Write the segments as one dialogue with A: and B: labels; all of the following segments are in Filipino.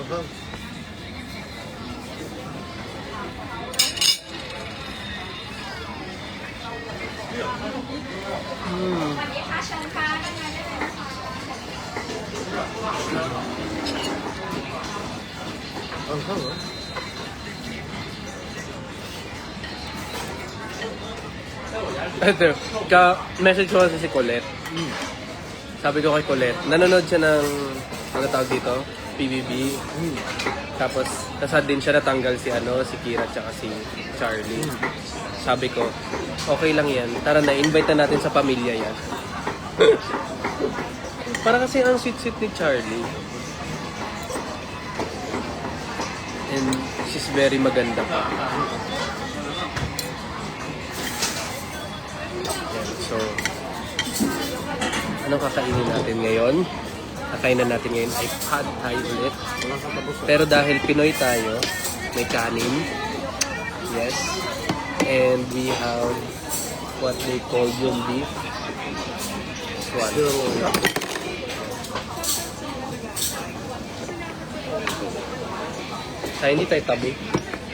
A: Aha. Aha, ah.
B: Ito, message ko kasi si Colette. Sabi ko kay Colette, nanonood siya ng, ano tawag dito? PBB. Tapos, nasad din siya natanggal si si Kira tsaka si Charlie. Sabi ko, okay lang yan. Tara na, invite na natin sa pamilya yan. Para kasi ang sweet-sweet ni Charlie. And she's very maganda pa. Yan, so, anong kakainin natin ngayon? Kakainan natin ngayon ay pad thai ulit. Pero dahil Pinoy tayo, may kanin. Yes. And we have what they call yung beef. This one. Tayo hindi tayo tabi.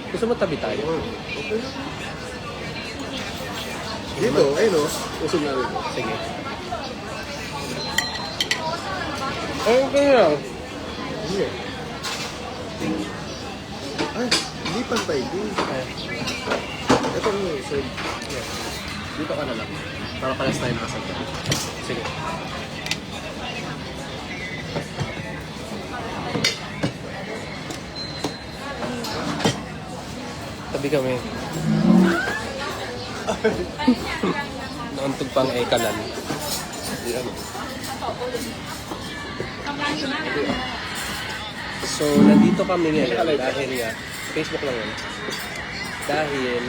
B: Gusto mo tabi tayo?
A: Okay. Dito, ayun o. Usog na rin.
B: Sige. Okay lang.
A: Hindi. Ay, hindi pantay din. Ito mo, sir.
B: Dito ka na lang. Para palas tayo nakasagda. Sige. Tabi kami. Nauntog pang kanan.
A: Yan.
B: So, nandito kami ngayon dahil nga, Facebook lang yun. Dahil,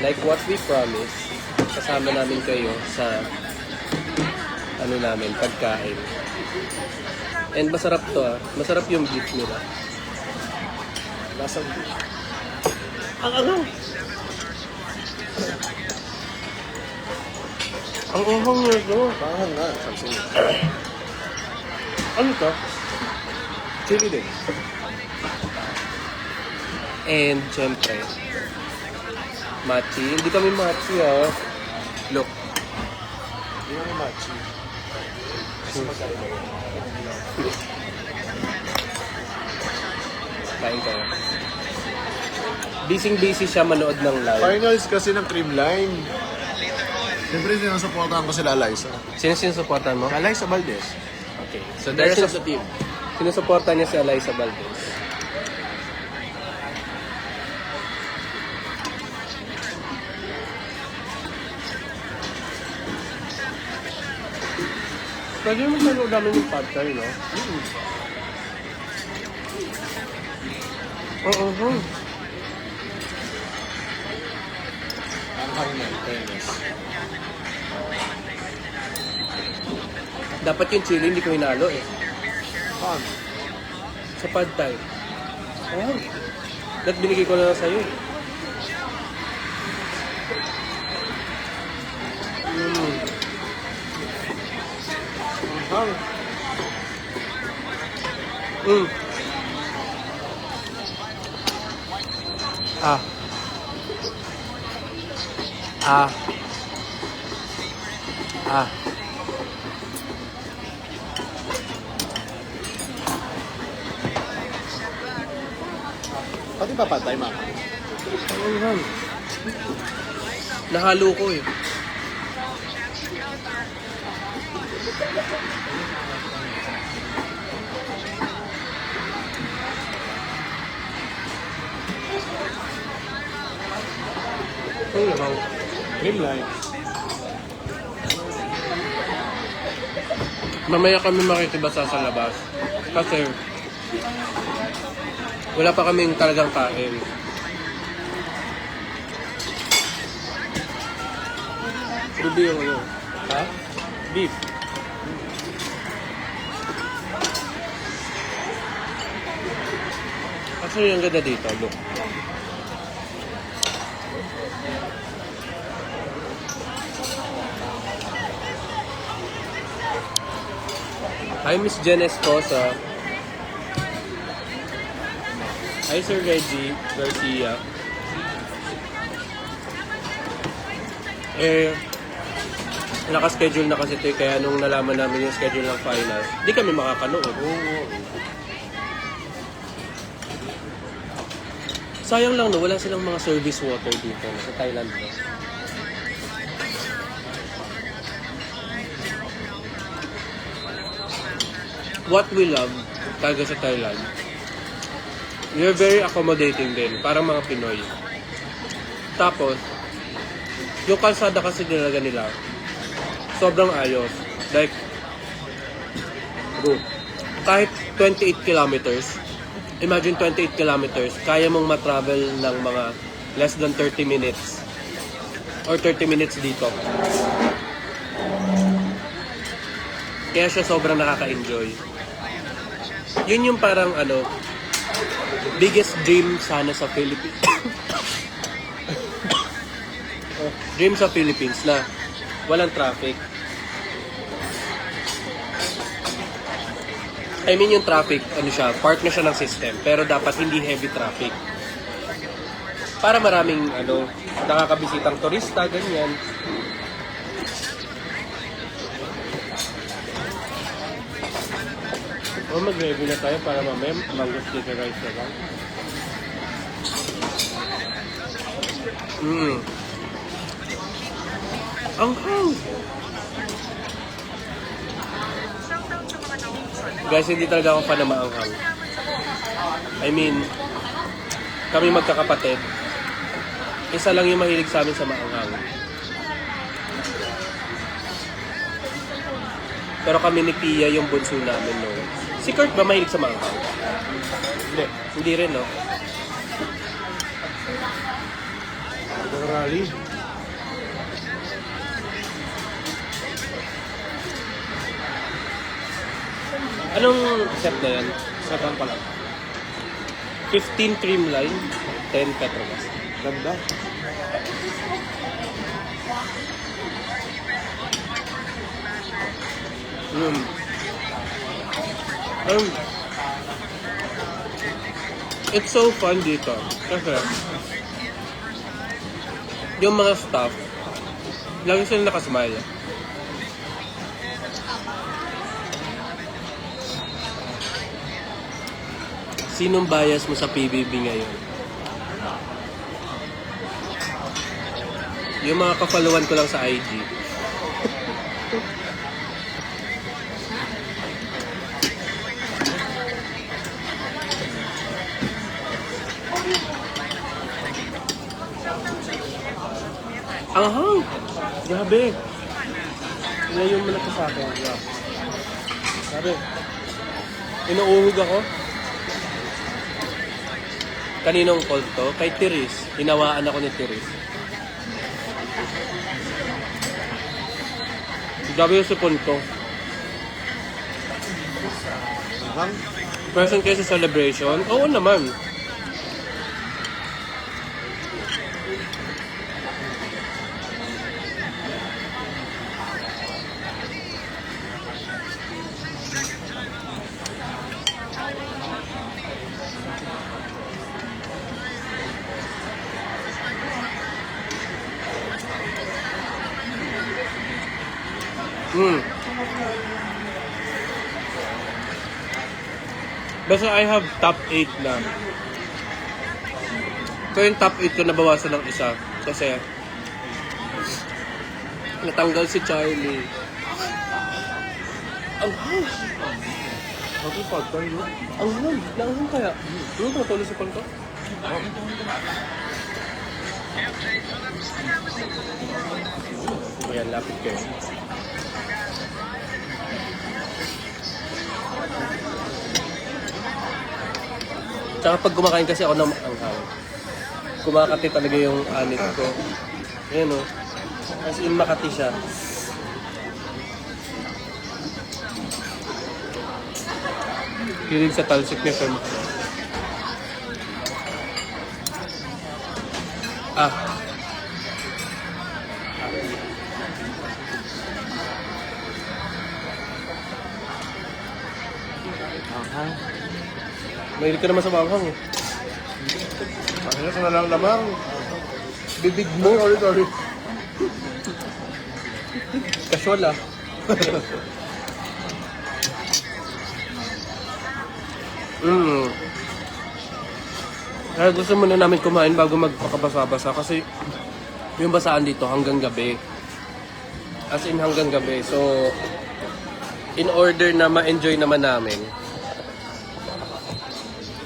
B: like what we promised, kasama namin kayo sa ano namin, pagkain. And masarap to Masarap yung beef nila.
A: Lasang.
B: Ang anghang! Ang anghang niya ito.
A: Pangan nga. Samsung.
B: Ano to?
A: Chili din.
B: And, syempre, machi. Hindi kami machi, Look.
A: Hindi mo machi. Kasi magkaiba yun.
B: Kain kayo. Busy siya manood ng live.
A: Finals kasi ng Creamline. Siyempre, sinasuportahan ko sila Liza.
B: Sino sinusuportan mo?
A: Liza Valdez.
B: Okay. So,
A: The rest
B: dahil
A: of the team.
B: sinusuportan niya si Eliza Valdez. Pwede mo manood namin yung podcast, no? Oo.
A: Ang hangin, fairness.
B: Dapat yung chili hindi ko hinalo eh.
A: Hang.
B: Sa pad thai. Ayan. Dapat binigay ko na lang sa'yo eh.
A: Hang.
B: Ah. Ah. Ah.
A: Pati pa patay, ma.
B: Ayan. Nahalo ko eh. Ay, naman.
A: Creamline.
B: Mamaya kami makikibasa sa labas. Kasi wala pa kaming talagang kain. Bibi yung ano.
A: Ha?
B: Beef. Actually, ang ganda dito. Look. Hi, Miss Jen Escosa. Hi, Sir Reggie Garcia. Naka-schedule na kasi ito kaya nung nalaman namin yung schedule ng finals, di kami makakanood. Sayang lang no, wala silang mga service water dito sa Thailand. No? What we love talaga sa Thailand, you're very accommodating din, parang mga Pinoy. Tapos, yung kalsada kasi talaga nila, sobrang ayos. Like, kahit 28 kilometers, imagine 28 kilometers, kaya mong matravel ng mga less than 30 minutes or 30 minutes dito. Kaya siya sobrang nakaka-enjoy. Yun yung parang biggest dream sana sa Philippines. Dream sa Philippines na walang traffic. I mean yung traffic, part na siya ng system, pero dapat hindi heavy traffic. Para maraming nakakabisitang turista, ganyan. Mag-review na tayo para mamaya mango sticker rice na lang. Ang hang! Guys, hindi talaga ako fan na maanghang. I mean, kami magkakapatid, isa lang yung mahilig sa amin sa maanghang. Pero kami ni Pia yung bunso namin, no? Si Kurt ba mahilig sa maanghang? Hindi. Hindi rin, no?
A: Rally.
B: Anong set na yan?
A: Satan pala.
B: 15 cream line, 10 Petrobras.
A: Ganda.
B: It's so fun dito. Kasi yung mga staff, lagi sila nakasmile. Sinong bias mo sa PBB ngayon? Yung mga kafollowan ko lang sa IG. Anghang! Grabe! Ilayon mo na ito sa akin. Grabe. Inuuhog ako. Kaninong call to? Kay Tiris. Hinawaan ako ni Tiris. Grabe yung sipon ko.
A: Anghang?
B: Present kayo sa celebration? Oo naman. Basta I have top 8 na. So yung top 8 ko nabawasan ng isa. Kasi natanggal si Charlie. Ang hang!
A: Ako pag tayo.
B: Ang hang! Langhang kaya? Ano ito? Tuloy sa pangko? Ayan, lapit kayo. Tsaka pag kumakain kasi ako ng anghang, kumakati talaga yung anit ko. Ayan o. As in makati siya. Hilig sa talsik niya siya makati.
A: Anghang.
B: Mahilig ka naman sa manghang eh.
A: Ano ka na lang lamang?
B: Bibig mo.
A: Sorry.
B: Casual ah. Kaya gusto muna namin kumain bago magpakabasa-basa kasi yung basaan dito hanggang gabi. As in hanggang gabi. So, in order na ma-enjoy naman namin,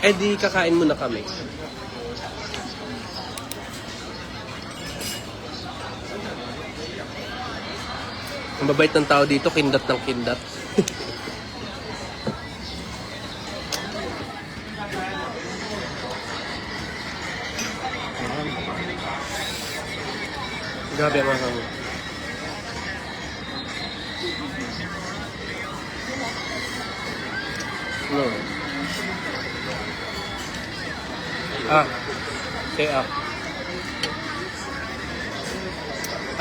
B: di kakain muna kami. Ang babait ng tao dito, kindat ng kindat. Grabe ang ahang. No. Kaya.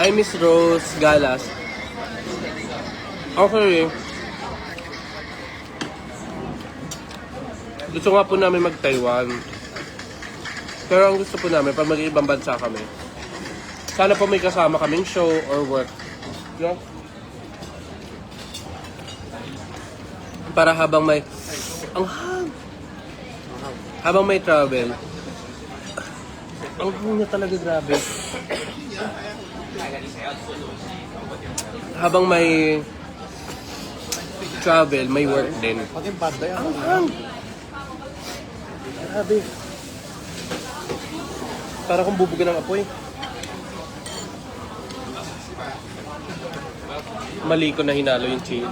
B: Hi, Miss Rose Galas. Okay. Gusto nga po namin mag-Taiwan. Pero ang gusto po namin, pag mag-ibang bansa kami, sana po may kasama kaming show or work. No? Para habang may... Habang may travel. Ang hang niya talaga, grabe. Habang may travel, may work din.
A: Pati panday ako.
B: Ang hang! Grabe. Para kung bubuga ng apoy. Mali ko na hinalo yung chili.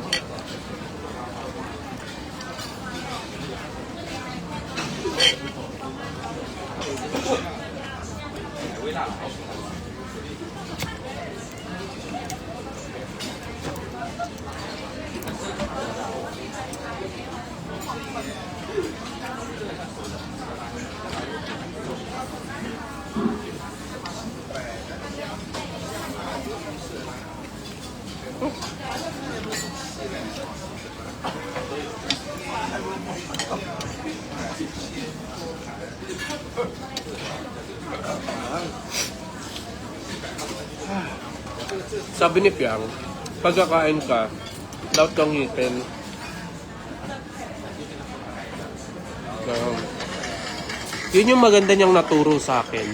B: Sabi ni Piang, pagkakain ka, dapat kang ngipin. Yun yung maganda niyang naturo sa akin.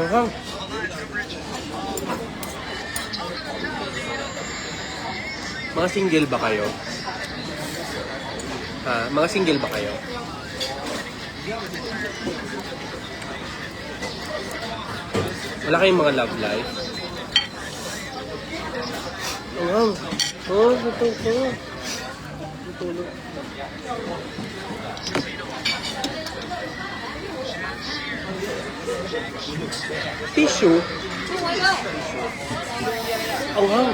B: Ahang. Mga single ba kayo? Mga single ba kayo? Wala kayong mga love life? Wow. Ito. Tutulog. Tissue? Wow.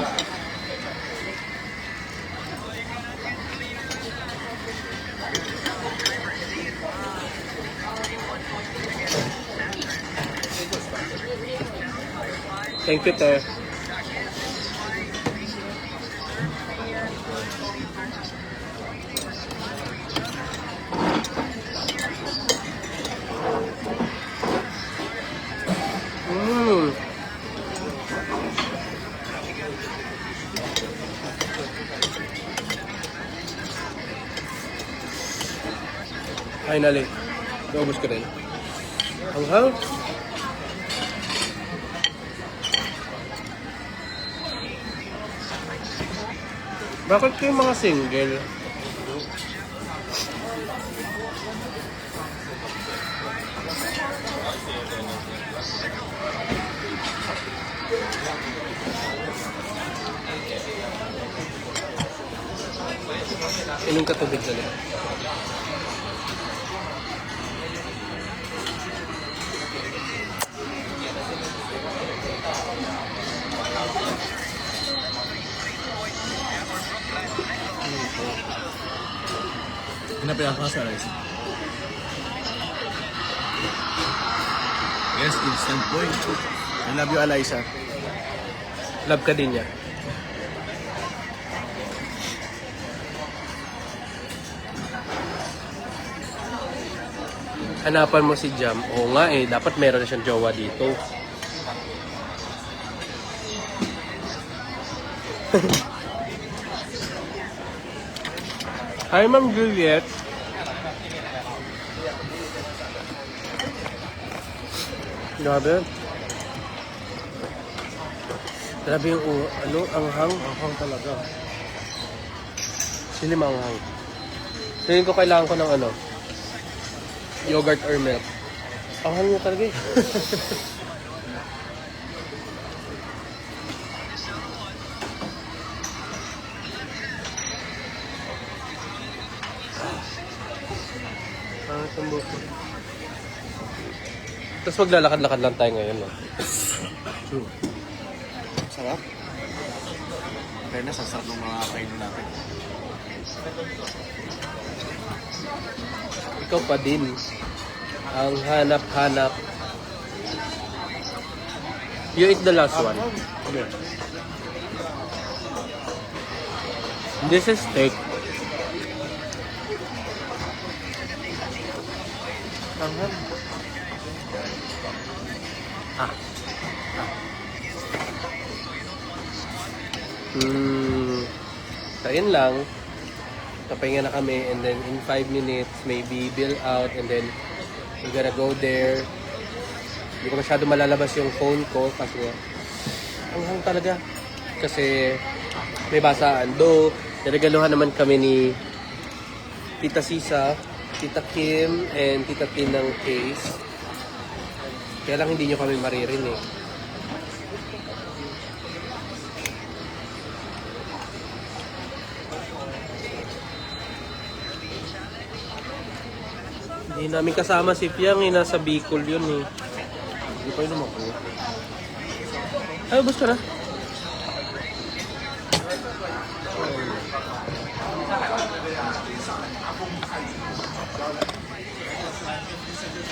B: Thank you, Te. Finally, naubos ko rin. Hang-hang. Bakit kayo mga single? Inom ka tubig dali.
A: Pinapayak ka sa rice. Yes, instant boy. I love you, Eliza.
B: Love ka din niya. Hanapan mo si Jam. Oo nga eh, dapat meron na siyang jowa dito. Hi, Ma'am Juliet. Grabe. Grabe yung anghang.
A: Ang talaga.
B: Sili manghang. Tingin ko kailangan ko ng yogurt or milk. Anghang niya talaga eh. Tumbo ko. Tapos maglalakad-lakad lang tayo ngayon, no?
A: True. Sarap. Kaya na, sasarap ng mga kainin natin.
B: Ikaw pa din. Ang hanap-hanap. You eat the last one.
A: Okay.
B: This is steak.
A: Anghang.
B: So, yun lang. Papahinga na kami and then in 5 minutes, maybe bill out and then we're gonna go there. Hindi ko masyado malalabas yung phone ko kasi ang hang talaga. Kasi may basaan. Though, niregaluhan naman kami ni Tita Sisa, Tita Kim, and Tita Tin ng case. Kaya lang hindi nyo kami maririnig. Hindi namin kasama si Piang eh. Nasa Bicol yun eh.
A: Hindi pa yun naman po.
B: Ay, gusto na.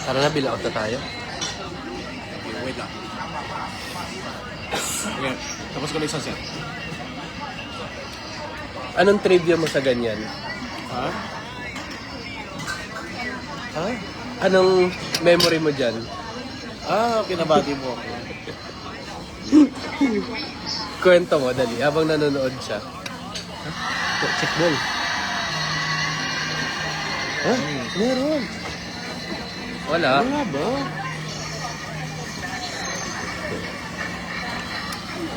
B: Tara na, bill out na tayo.
A: Okay, wait lang. Okay, tapos ko na isang set.
B: Anong trivia mo sa ganyan?
A: Ha?
B: Ha? Anong memory mo dyan?
A: Kinabati mo ako.
B: Kwento mo, dali. Habang nanonood siya. Check ball. Ha? Meron. Wala.
A: Wala ba?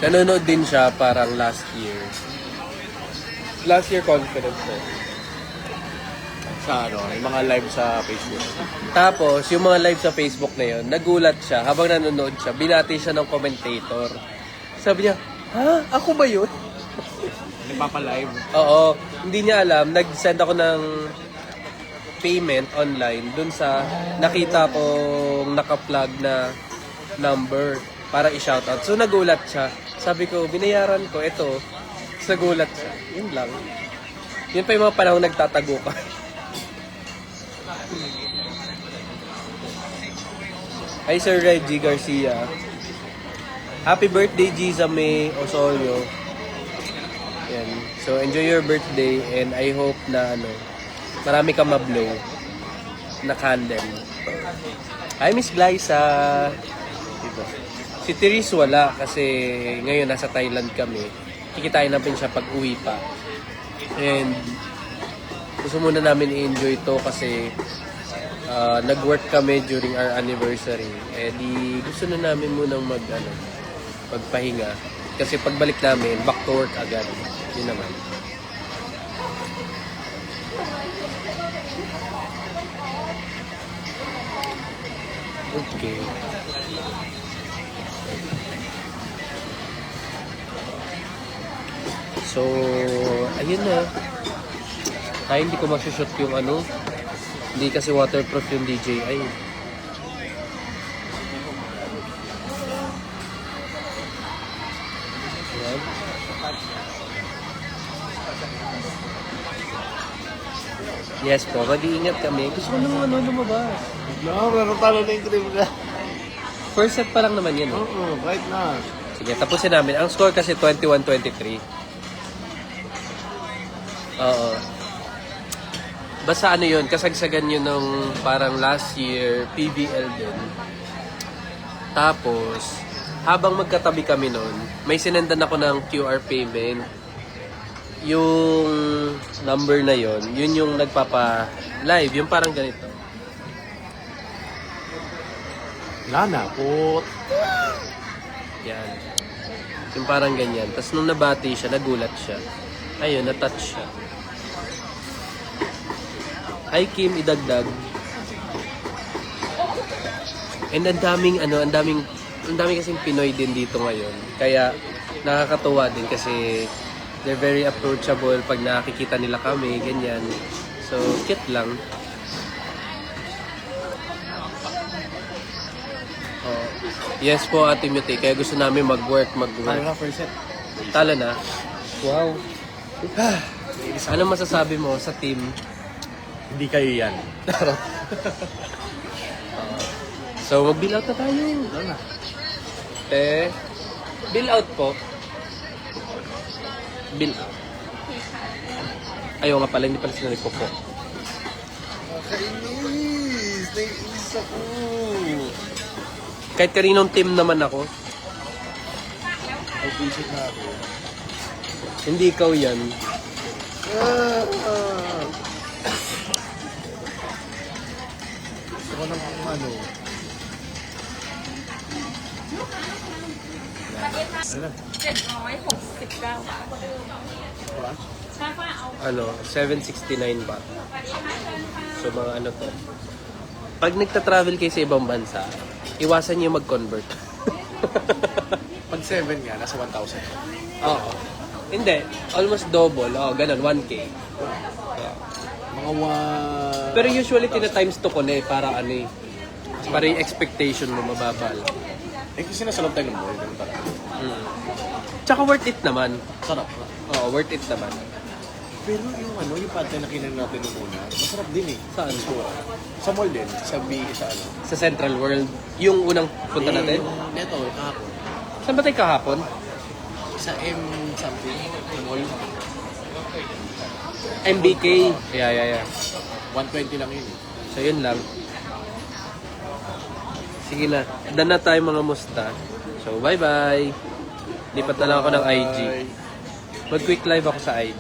B: Nanonood din siya parang last year. Last year confidence na.
A: Sa yung mga live sa Facebook.
B: Tapos, yung mga live sa Facebook na yun, nagulat siya, habang nanonood siya, binati siya ng commentator. Sabi niya, ha? Ako ba yun?
A: Nagpapalive.
B: Oo. Hindi niya alam. Nag-send ako ng payment online dun sa nakita kong naka-plug na number para i-shoutout. So, nagulat siya. Sabi ko, binayaran ko, ito. Tapos nagulat siya. Yun lang. Yun pa yung mga panahon nagtatago ka. Hi Sir Reggie Garcia. Happy birthday Giza May Osorio. Yan. So enjoy your birthday and I hope na marami kang mablow na candle. Hi Miss Glyza. Diba? Si Therese wala kasi ngayon nasa Thailand kami. Kikitain namin siya pag uwi pa. And gusto muna namin i-enjoy to kasi nag-work kami during our anniversary. Eh di gusto na namin munang magpahinga. Kasi pagbalik namin, back to work agad. Yun naman. Okay. So, ayun na. Ay, hindi ko masushoot yung Hindi kasi waterproof yung DJI. Ayan. Yes po, mag-iingat kami. Gusto ko naman lumabas.
A: No, meron talo na yung cream na.
B: First set pa lang naman yan.
A: Oo, right na.
B: Sige, tapusin namin. Ang score kasi 21-23. Oo. Basta ano yun, kasagsagan yun nung parang last year, PBL din. Tapos, habang magkatabi kami nun, may sinendan ako ng QR payment. Yung number na yun yung nagpapa-live. Yung parang ganito.
A: Lana po.
B: Yan. Yung parang ganyan. Tapos nung nabati siya, nagulat siya. Ayun, na-touch siya. Hi Kim, idagdag. And ang daming kasing Pinoy din dito ngayon. Kaya nakakatuwa din kasi they're very approachable pag nakikita nila kami, ganyan. So, cute lang. Oh. Yes po, Ate Muti. Kaya gusto namin mag-work.
A: Ano na first set?
B: Tala na. Wow. Ano masasabi mo sa team?
A: Hindi kayo yan.
B: So, mag-bill out na tayo.
A: Ano na?
B: Bill out po. Bill out. Ayaw nga pala, hindi pala sila nagpo-po.
A: Nakainis! Naiinis ako!
B: Kahit kaninong team naman ako,
A: Ay, visit na ako.
B: hindi ikaw yan.
A: Gusto ko naman kung ano. Ano na?
C: 769 บาท
A: Diba?
C: ใช่ป่ะเอา
B: Ano, 769 ba? So, mga ano to. Pag nagta-travel kayo sa ibang bansa, iwasan niyo mag-convert.
A: Pag 7 nga, nasa 1,000.
B: Oo. Hindi. Almost double. Oo, ganun. 1K. Yeah.
A: Mga
B: Pero usually, tina-times 2 ko na eh, para ano eh. Para yung expectation mo mababa lang.
A: Eh, kasi nasa loob tayo ng mall. Ganun pala.
B: Tsaka worth it naman.
A: Sarap.
B: Oo, worth it naman.
A: Pero yung ano, yung pad na kinan natin nung una, masarap din eh.
B: Saan?
A: Sa mall din. Sa sa ano.
B: Sa Central World. Yung unang punta natin.
A: Neto, kahapon.
B: Saan ba tayo kahapon?
A: Sa M something. Mall.
B: MBK. Yeah.
A: 120 lang yun eh.
B: So, yun lang. Sige na. Done na tayo mga musta. So, bye-bye. Lipat na lang ako ng IG. Mag-quick live ako sa IG.